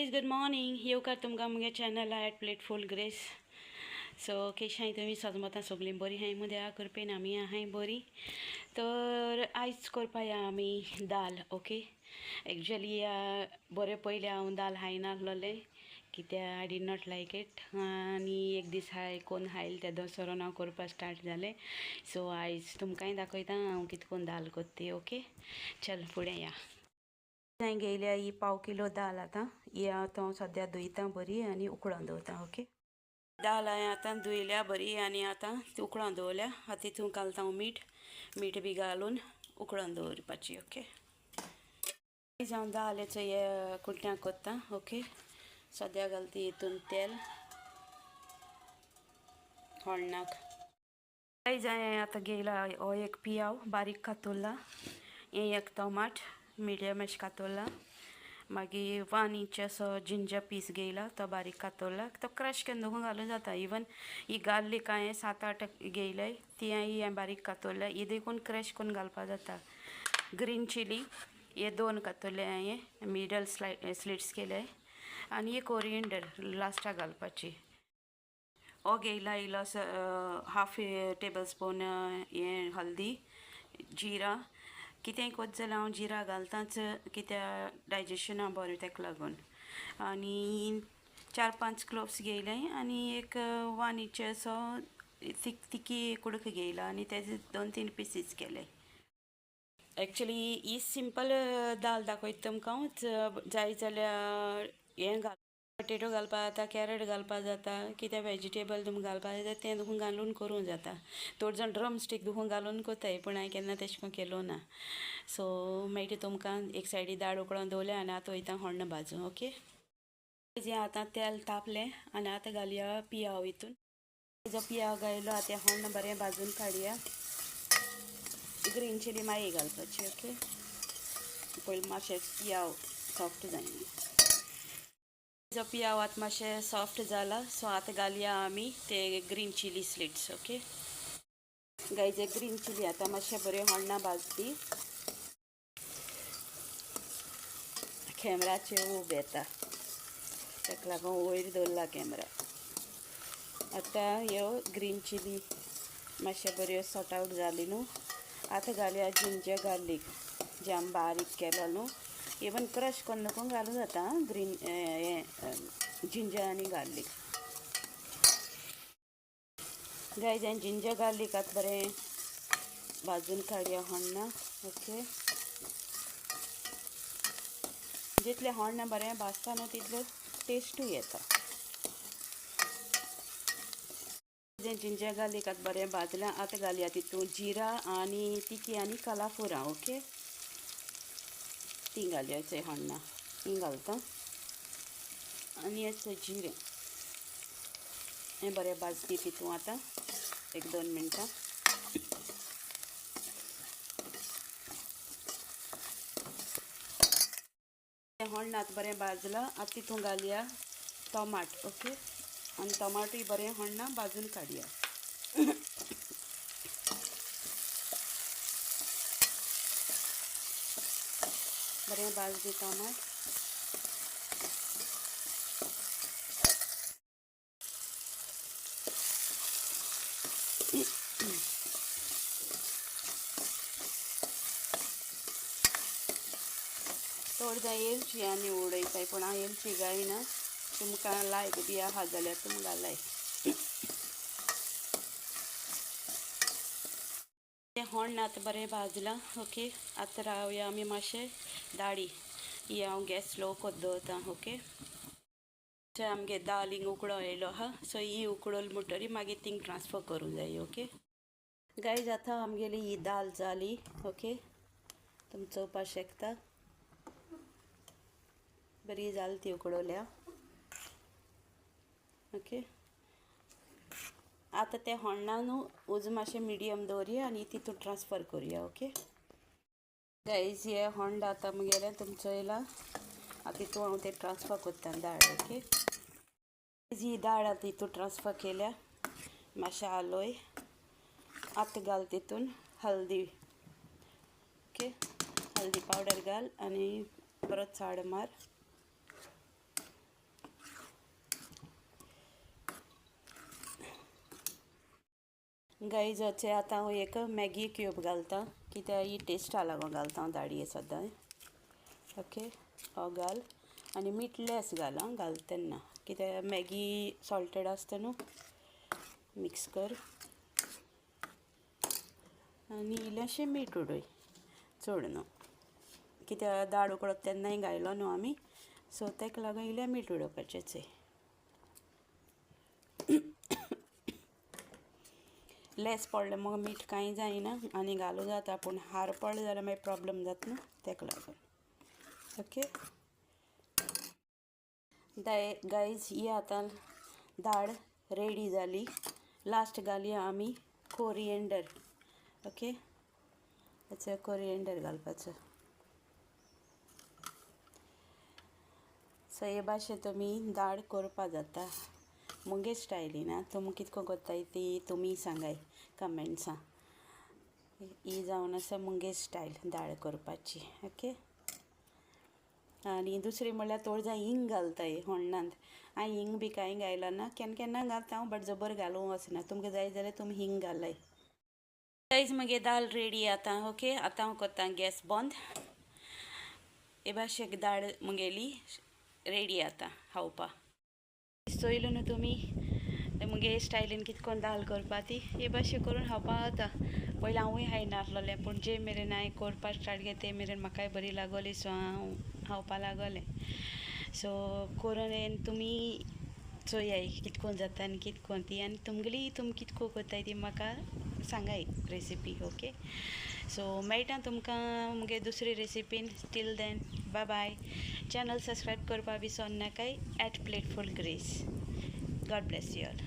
Guys good morning येवकार तुमकां मुगे channel at plateful grace. So केशी हाय तुमी सजमतां सगळीं बरी हाय मुद्या करपेन आमी आहाय बरी. तर आयज करपा या आमी दाल. ओके, एक्चुअली बरे पयले हांव दाल हायनासलोलें कित्या I did not like it. आनी एक दीस कोण हायल ते दसरोन हांव करपा स्टार्ट जालें. सो आयज तुमकांय दाखयता हांव कितें करून दाल करता. ओके, चल फुडें या. हांवें घेयल्या ही पाव किलो दाल. आतां ही हांव सद्या धुयता बरी आनी उकडोवन दवरता. ओके, दाल हांवें आतां धुयल्या बरी आनी आतां ती उकडोवन दवरल्या. आतां तितून घालता हांव मीठ बी घालून उकडोवन दवरपाची. ओके, आयज हांव दालेचो हे कुटण्याक करता. ओके, सद्या घालता हितून तेल हळनाक. आयज हांवें आतां घेयला हो एक पियाव बारीक कातुरला, हे एक टोमाट मिडियम एश कातुरला, मागीर 1 इंच असो जिंजर पीस घेयला तो बारीक कातुरला, तो क्रश करून दोन घालूं जाता. इवन ही गार्लीक हांवें 7-8 घेयलाय, ती हांवें बारीक कातुरला, ही देखून क्रश करून घालपा जाता. ग्रीन चिली हे 2 कातुरले हांवें मिडल स्लिट्स केले, आनी एक कोरिएंडर लास्टाक घालपाची. हो घेयला इलो 1/2 टेबल स्पून हे हल्दी, जिरा. कितेंय कोत जाल्यार हांव जिरा घालताच कित्या डायजेशना बरें तेका लागून. आनी 4-5 क्लोव्स घेयले आनी एक 1 इंच असो तिकी कुडक घेयला आनी तेजे 2-3 पीसीस केले. एक्चुअली ही सिंपल दाल दाखयता तुमकां. जाय जाल्यार हें पोटेटो घालपा जाता, कॅरट घालपा जाता, कितें वेजिटेबल तुमकां घालपा जाता तें दुखून घालून करूं जाता. थोडे जाण ड्रम स्टीक दुखून घालून कोताय, पूण हांवें केन्ना तेशें करून केलो ना. सो मागीर तुमकां एक सायडी दाळ उकडोवन दवरलें आनी आतां वयता हण्ण भाजूं. ओके, जें आतां तेल तापलें आनी आतां घालया पियाव हितून. जो पियाव घायलो आतां हण्ण बरें भाजून काडया. ग्रीन चिली मागीर घालपाची. ओके, पयलीं मातशें पियाव सॉफ्ट जायना. जो पियाव आतां मातशें सॉफ्ट जाला, सो आतां घालया आमी ते green chilli slits. Okay guys, green chilli आतां मातशें बरें हण्णा भाजली. कॅमेराचेर उब येता तेका लागून वयर दवरला कॅमेरा. आतां ह्यो ग्रीन चिली मातशें बऱ्यो सॉर्ट आवट जाली न्हू. आतां घालया जिंजर गार्लीक जे आमी बारीक केलो न्हू. इवन क्रश करून नको घालूं जाता. ग्रीन जिंजर आनी गार्लीक गायज, हांवें जिंजर गार्लीक आतां बरें भाजून काडया हण्णा. ओके, जितलें हण्ण बरें भाजता न्हू तितलो टेस्टूय येता. जिंजर गार्लीक आतां बरें भाजलें. आतां घालया तितून जिरा आनी तिकी आनी कालाफुरां. ओके, ती घालया हण्णा, ती घालता आनी हें जिरें हें बरें भाजली तितून. आतां 1-2 मिनटां हण्ण आतां बरें भाजलां. आतां तितून घालया टोमाट. ओके, आनी टोमाटूय बरें हण्णा भाजून काडया. बरें भाजली टोमाट. थोडी जाण येलची आनी उडयताय, पूण हांव येलची घायना. तुमकां लायक बी आहा जाल्यार तुमी घालाय. तें हण्ण आतां बरें भाजलां. ओके, आतां रावया आमी मातशें दाळी. ही हांव गॅस स्लो कोत दवरतां. ओके, आमगे दाल हिंग उकडो येयलो आहा, सो ही उकडोल म्हणटरी मागीर थिंग ट्रान्सफर करूंक जाय. ओके गायज, आतां आमगेली ही दाल जाली. ओके, तुमी चोवपा शकता बरी जाली ती उकडोल्या. ओके, आतां ते हण्णा न्हू उज मातशें मिडियम दवरया आनी तितून ट्रान्सफर करुया. ओके गायज, हे हण्ण आतां मुगेलें तुमी चोयलां. आतां तितून हांव तें ट्रान्सफर कोत्ता दाळ. ओके, ही दाळ आतां तितून ट्रान्सफर केल्या. मातशें आलोय आतां घाल तितून हल्दी. ओके, हल्दी पावडर घाल आनी बरो चाड मार. गाईज अचे आतां हांव एक मॅगी क्यूब घालता कित्याक ही टेस्टा लागून घालता हांव दाळये सद्दां. ओके, हो घाल आनी मीठ लेस घाल आं घालता तेन्ना कित्याक मॅगी सॉल्टेड आसता न्हू. मिक्स कर आनी इल्लेंशें मीठ उडय, चड न्हू कित्याक दाळ उकडप तेन्नाय घायलो न्हू आमी, सो ताका लागून इल्लें मीठ उडोवपाचें चोय. लेस पडलें मग मीठ कांय जायना आनी घालूं जाता, पूण हार पडलें जाल्यार मागीर प्रॉब्लम जाता न्हू ताका लागून. ओके गायज, ही आतां दाळ रेडी जाली. लास्ट घालया आमी कोरिएंडर. ओके, हेचो कोरिएंडर घालपाचो. सो हे भाशेन तुमी दाळ करपा जाता मुगे स्टायलीन. आं तुमी कितको कोत्ताय ती तुमी सांगाय कमेंट्सां. ही जावन आसा मुगे स्टायल दाळ करपाची. ओके, आनी दुसरी म्हणल्यार थोडी हिंग घालताय होण्णांत. हांव हिंग बी कांय घायला ना, केन्ना केन्ना घालता हांव, बट जबर घालूंक वचना. तुमकां जाय जाल्यार तुमी हिंग घालाय. गायज मगे दाळ रेडी आतां. ओके, आतां हांव कोत्ता गॅस बंद. हे भाशेन दाळ मुगेली रेडी आतां खावपा. चोयलो न्हू तुमी मुगे स्टायलीन कितकोन दाळ करपा ती. हे भाशेन करून खावपा जाता. पयलीं हांवूय खायनासलोलें, पूण जे मेरेन हांवें करपा स्टार्ट केलें ते मेरेन म्हाकाय बरी लागोली, सो हांव खावपा लागोलें. सो करून येवन तुमी चोयाय कितकोन जाता आनी कितकोन ती, आनी तुमगेली तुमी कितको करताय ती म्हाका सांगाय रेसिपी. ओके, सो मेळटा तुमकां मुगे दुसरी रेसिपीन. Till then bye bye. Channel subscribe करपा विसर नाकाय. @Plateful grace. God bless you all.